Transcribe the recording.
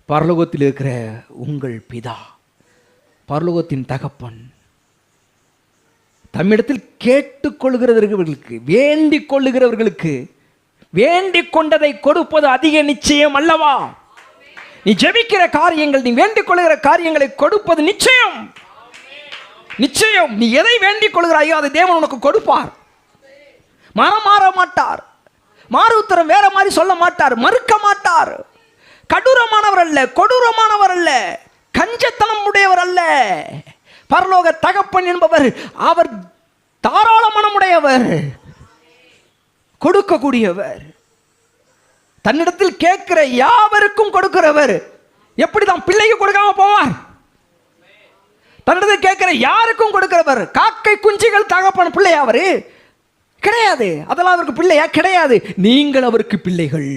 பரலோகத்தில் இருக்கிற உங்கள் பிதா, பரலோகத்தின் தகப்பன் தம்மிடத்தில் கேட்டுக்கொள்கிறவர்களுக்கு, வேண்டிக் கொள்ளுகிறவர்களுக்கு வேண்டிக் கொண்டதை கொடுப்பது அதிக நிச்சயம் அல்லவா? நீ ஜெபிக்கிற காரியங்கள், நீ வேண்டிக் கொள்ளுகிற காரியங்களை கொடுப்பது நிச்சயம். நிச்சயம். நீ எதை வேண்டிக் கொள்கிறாயோ அதை தேவன் உனக்கு கொடுப்பார். மாற மாட்டார். மாறு உத்தரம் வேற மாதிரி சொல்ல மாட்டார், மறுக்க மாட்டார். கடூரமானவர் அல்ல, கொடூரமானவர் அல்ல, கஞ்சத்தனம் உடையவர் அல்ல. பரலோக தகப்பன் என்பவர் அவர் தாராள மனமுடையவர், கொடுக்கக்கூடியவர், தன்னிடத்தில் கேட்கிற யாவருக்கும் கொடுக்கிறவர். எப்படிதான் பிள்ளைக்கு கொடுக்காம போவார்? தன்னிடத்தில் கேட்கிற யாருக்கும் கொடுக்கிறவர். காக்கை குஞ்சுகள் தகப்பன் பிள்ளையா? அவரு கிடையாது. அதெல்லாம் அவருக்கு பிள்ளையா? கிடையாது. நீங்கள் அவருக்கு பிள்ளைகள்.